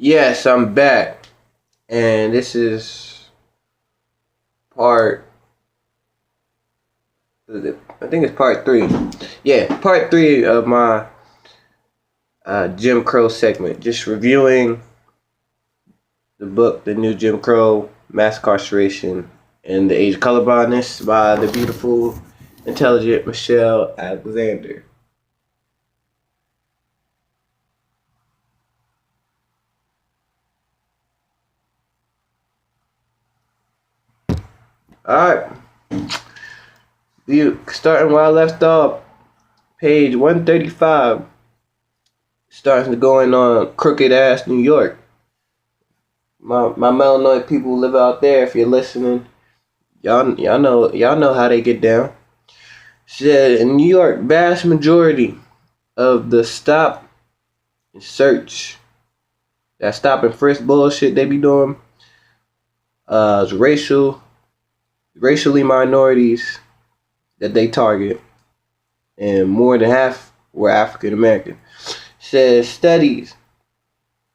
Yes, I'm back, and this is part. I think it's part 3. Yeah, part 3 of my Jim Crow segment. Just reviewing the book, The New Jim Crow: Mass Incarceration and the Age of Colorblindness by the beautiful, intelligent Michelle Alexander. All right, starting where I left off, page 135. Starting to going on crooked ass New York. My melanoid people who live out there, if you're listening, y'all know how they get down. Said in New York, vast majority of the stop and search, that stop and frisk bullshit they be doing, is racially minorities that they target, and more than half were African American. Says studies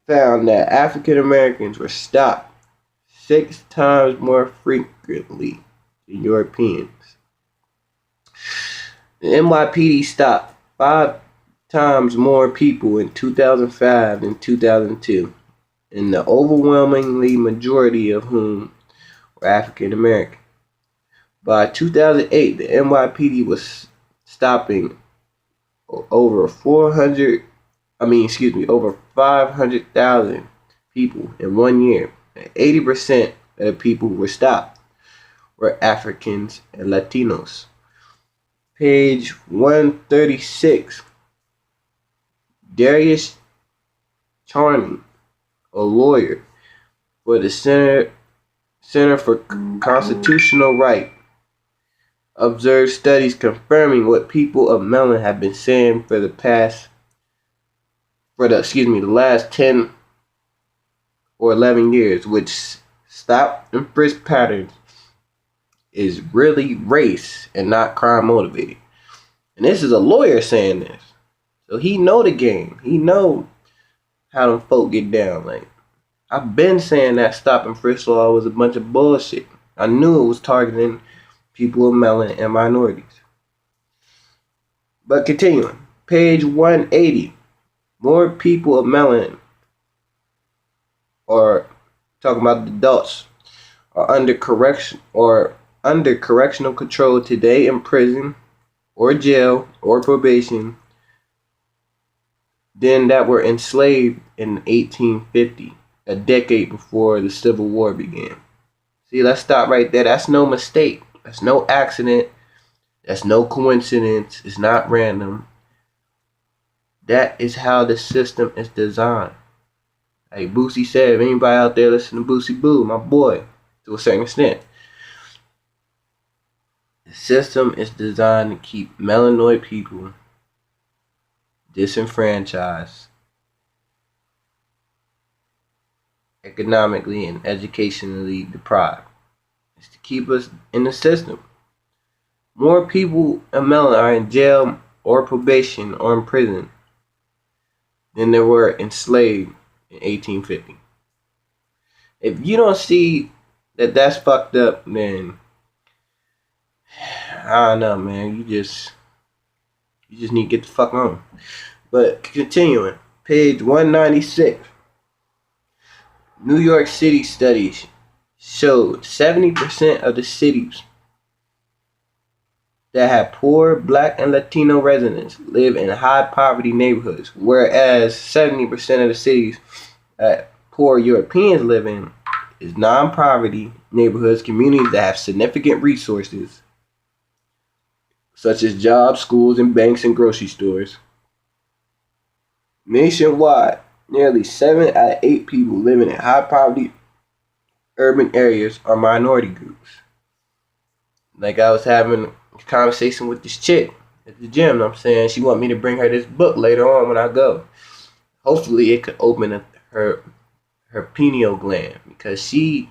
found that African Americans were stopped 6 times more frequently than Europeans. The NYPD stopped 5 times more people in 2005 than 2002, and the overwhelmingly majority of whom were African American. By 2008, the NYPD was stopping over 500,000 people in 1 year. And 80% of the people who were stopped were Africans and Latinos. Page 136. Darius Charney, a lawyer for the Center for Constitutional Right, observed studies confirming what people of melanin have been saying for the last 10 or 11 years, which stop and frisk patterns is really race and not crime motivated. And this is a lawyer saying this. So he know the game. He know how them folk get down. Like, I've been saying that stop and frisk law was a bunch of bullshit. I knew it was targeting people of melanin and minorities. But continuing. Page 180. More people of melanin, or talking about the adults, are under correctional control today in prison or jail or probation than that were enslaved in 1850, a decade before the Civil War began. See, let's stop right there. That's no mistake. That's no accident. That's no coincidence. It's not random. That is how the system is designed. Like Boosie said, if anybody out there listen to Boosie Boo, my boy, to a certain extent, the system is designed to keep melanoid people disenfranchised economically and educationally deprived. It's to keep us in the system. More people of melanin are in jail or probation or in prison than there were enslaved in 1850. If you don't see that that's fucked up, then I don't know, man. You just need to get the fuck on. But continuing, page 196. New York City studies showed 70% of the cities that have poor Black and Latino residents live in high poverty neighborhoods, whereas 70% of the cities that poor Europeans live in is non-poverty neighborhoods, communities that have significant resources, such as jobs, schools, and banks and grocery stores. Nationwide, nearly 7 out of 8 people living in high poverty urban areas are minority groups. Like, I was having a conversation with this chick at the gym. I'm saying she want me to bring her this book later on when I go. Hopefully it could open her pineal gland, because she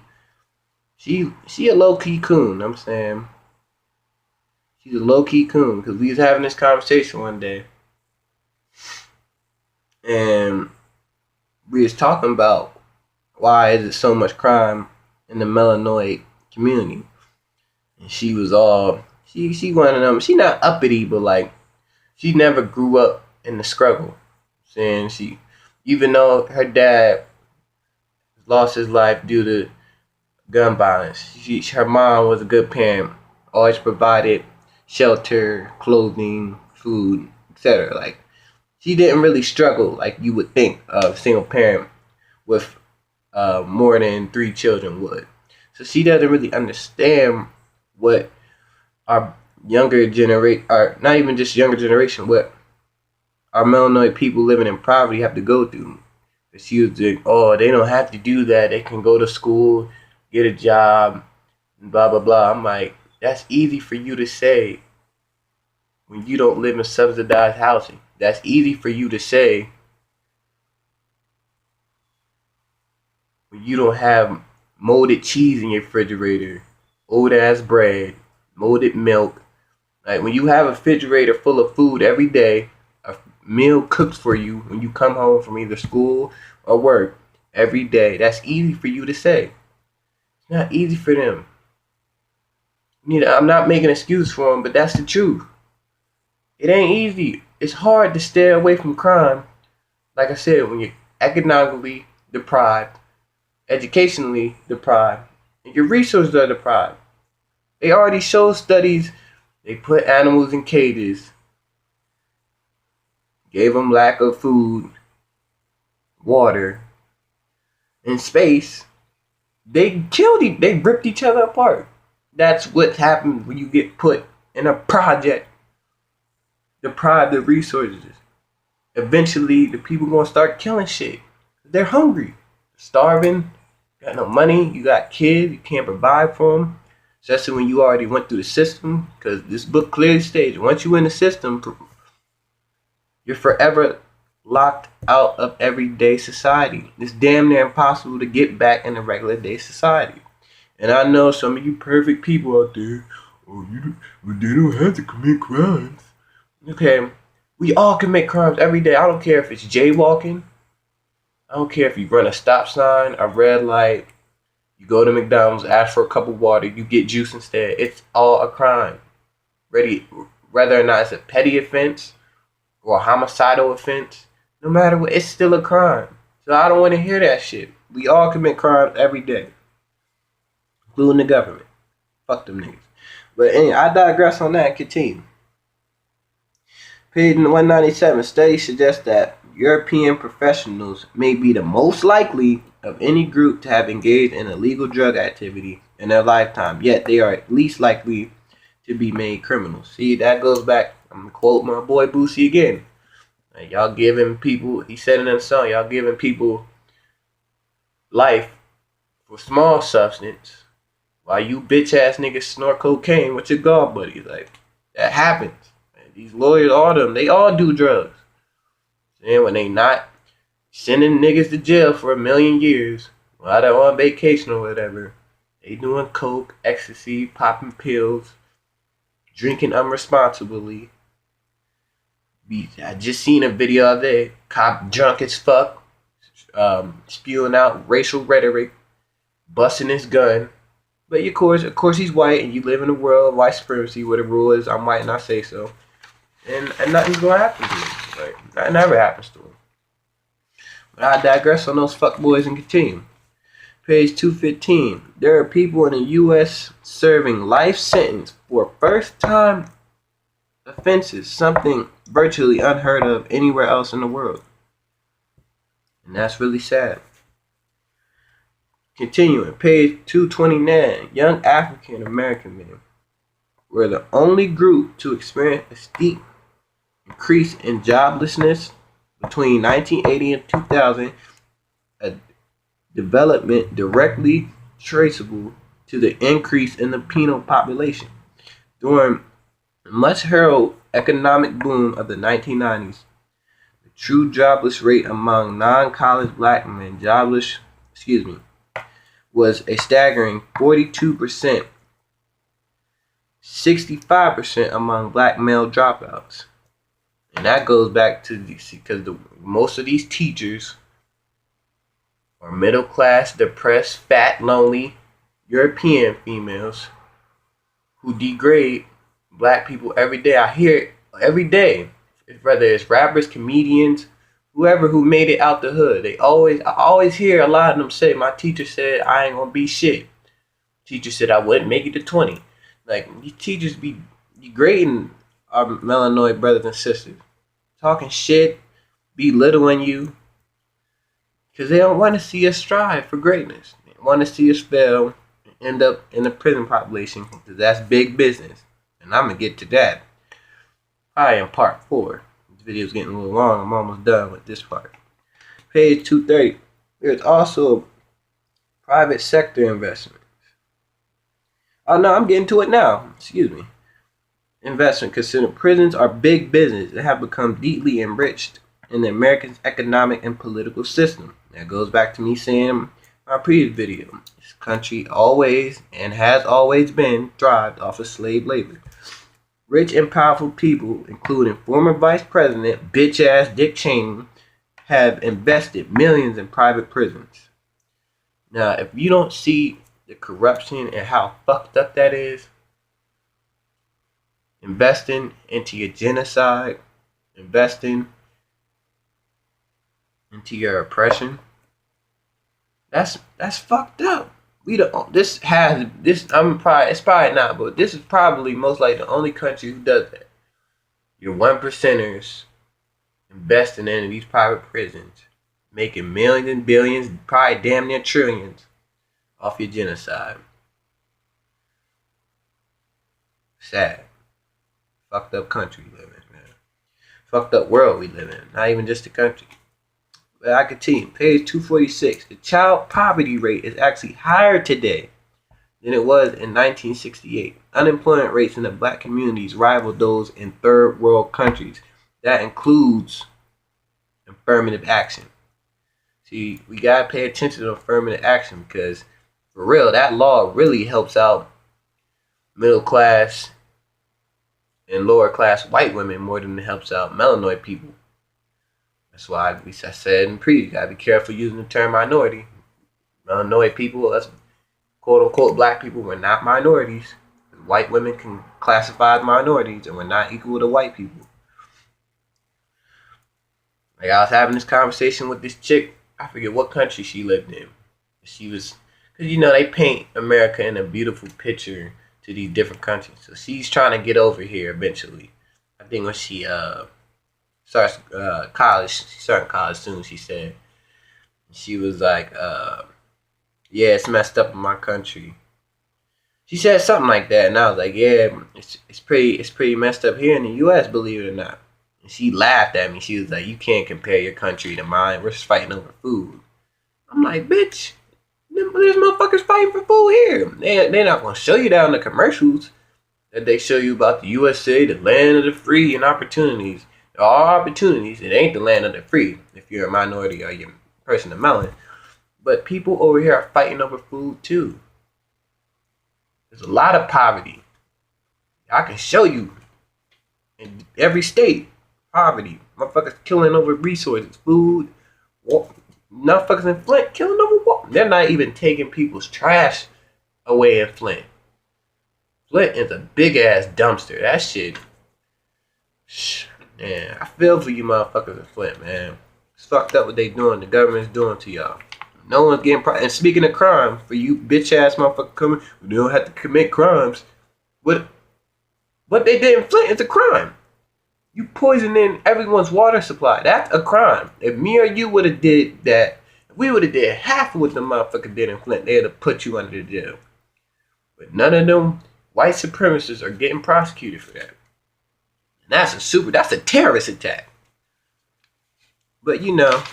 a low-key coon. I'm saying she's a low-key coon, because we was having this conversation one day, and we was talking about why is it so much crime in the melanoid community, and she was all she one of them. She not uppity, but like she never grew up in the struggle. Saying she, even though her dad lost his life due to gun violence, her mom was a good parent. Always provided shelter, clothing, food, etc. Like she didn't really struggle like you would think of a single parent with more than 3 children would. So she doesn't really understand what our younger generation, or not even just younger generation, what our melanoid people living in poverty have to go through. She was like, oh, they don't have to do that. They can go to school, get a job, and blah, blah, blah. I'm like, that's easy for you to say when you don't live in subsidized housing. That's easy for you to say when you don't have molded cheese in your refrigerator, old ass bread, molded milk. Like when you have a refrigerator full of food every day, a meal cooked for you when you come home from either school or work every day, that's easy for you to say. It's not easy for them. I'm not making an excuse for them, but that's the truth. It ain't easy. It's hard to stay away from crime. Like I said, when you're economically deprived, educationally deprived, and your resources are deprived. They already show studies. They put animals in cages, gave them lack of food, water, and space. They ripped each other apart. That's what happens when you get put in a project, deprived of resources. Eventually, the people gonna start killing shit. They're hungry, starving, got no money, you got kids, you can't provide for them. Especially when you already went through the system, because this book clearly states, once you in the system, you're forever locked out of everyday society. It's damn near impossible to get back in the regular day society. And I know some of you perfect people out there, but they don't have to commit crimes. Okay, we all commit crimes every day. I don't care if it's jaywalking. I don't care if you run a stop sign, a red light, you go to McDonald's, ask for a cup of water, you get juice instead. It's all a crime. Whether or not it's a petty offense or a homicidal offense, no matter what, it's still a crime. So I don't want to hear that shit. We all commit crimes every day, including the government. Fuck them niggas. But anyway, I digress on that and continue. Page 197, studies suggest that European professionals may be the most likely of any group to have engaged in illegal drug activity in their lifetime, yet they are least likely to be made criminals. See, that goes back, I'm going to quote my boy Boosie again. Like, y'all giving people, he said in that song, y'all giving people life for small substance while you bitch ass niggas snort cocaine with your god buddies. Like, that happens. And these lawyers, all of them, they all do drugs. And when they not sending niggas to jail for 1,000,000 years while they're on vacation or whatever, they doing coke, ecstasy, popping pills, drinking unresponsibly. I just seen a video of that cop drunk as fuck, spewing out racial rhetoric, busting his gun. But of course he's white, and you live in a world of white supremacy where the rule is I'm white and I say so. And nothing's gonna happen to him. Like, that never happens to him. But I digress on those fuckboys and continue. Page 215. There are people in the U.S. serving life sentence for first-time offenses, something virtually unheard of anywhere else in the world. And that's really sad. Continuing, page 229. Young African American men were the only group to experience a steep increase in joblessness between 1980 and 2000, a development directly traceable to the increase in the penal population. During the much heralded economic boom of the 1990s, the true jobless rate among non-college black men was a staggering 42%, 65% among black male dropouts. And that goes back to because most of these teachers or middle class, depressed, fat, lonely European females who degrade black people every day. I hear it every day. Whether it's rappers, comedians, whoever who made it out the hood. I always hear a lot of them say, my teacher said I ain't gonna be shit. Teacher said I wouldn't make it to 20. Like, these teachers be degrading our melanoid brothers and sisters. Talking shit, belittling you. Because they don't want to see us strive for greatness. They want to see us fail and end up in the prison population. Because that's big business. And I'm going to get to that. Probably in part 4. This video's getting a little long. I'm almost done with this part. Page 230. There's also private sector investments. Oh no, I'm getting to it now. Excuse me. Investment considered prisons are big business that have become deeply enriched in the American economic and political system. That goes back to me saying in my previous video. This country always and has always been thrived off of slave labor. Rich and powerful people, including former Vice President bitch-ass Dick Cheney, have invested millions in private prisons. Now, if you don't see the corruption and how fucked up that is, investing into your genocide, investing into your oppression, that's fucked up. It's probably not, but this is probably most likely the only country who does that. Your 1%ers investing in these private prisons, making millions and billions, probably damn near trillions off your genocide. Sad. Fucked up country we live in, man. Fucked up world we live in. Not even just the country. But I continue. Page 246. The child poverty rate is actually higher today than it was in 1968. Unemployment rates in the black communities rival those in third world countries. That includes affirmative action. See, we gotta pay attention to affirmative action because, for real, that law really helps out middle class and lower class white women more than it helps out melanoid people. That's why I said in previous, you gotta be careful using the term minority. Melanoid people, us quote unquote black people, we're not minorities. White women can classify as minorities, and we're not equal to white people. Like, I was having this conversation with this chick. I forget what country she lived in. She was, because you know they paint America in a beautiful picture to these different countries. So she's trying to get over here eventually. I think when she starts college, she's starting college soon, she said. She was like, yeah, it's messed up in my country. She said something like that, and I was like, yeah, it's pretty messed up here in the U.S., believe it or not. And she laughed at me. She was like, you can't compare your country to mine. We're just fighting over food. I'm like, bitch, there's motherfuckers fighting for food here. They're not going to show you that on the commercials that they show you about the USA, the land of the free and opportunities. There are opportunities. It ain't the land of the free if you're a minority or you're a person of melon. But people over here are fighting over food too. There's a lot of poverty. I can show you in every state, poverty. Motherfuckers killing over resources, food. Motherfuckers in Flint killing over water. They're not even taking people's trash away in Flint. Flint is a big ass dumpster. That shit. Man, I feel for you motherfuckers in Flint, man. It's fucked up what they doing. The government's doing to y'all. No one's getting and speaking of crime, for you bitch ass motherfuckers coming, they don't have to commit crimes. What they did in Flint is a crime. You poisoning everyone's water supply. That's a crime. If me or you would have did that, if we would have did half of what the motherfucker did in Flint, they'd have put you under the jail. But none of them white supremacists are getting prosecuted for that. And that's a terrorist attack. But you know,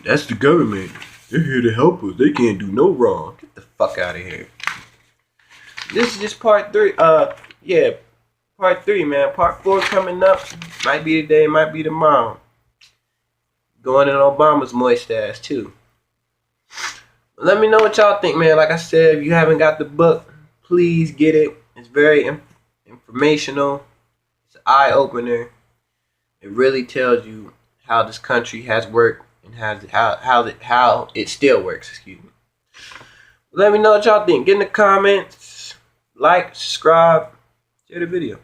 that's the government. They're here to help us. They can't do no wrong. Get the fuck out of here. This is just part 3. Yeah, part 3, man. Part 4 coming up. Might be today, might be tomorrow. Going in Obama's moist ass, too. Let me know what y'all think, man. Like I said, if you haven't got the book, please get it. It's very informational. It's an eye-opener. It really tells you how this country has worked and how it still works. Excuse me. Let me know what y'all think. Get in the comments, like, subscribe, share the video.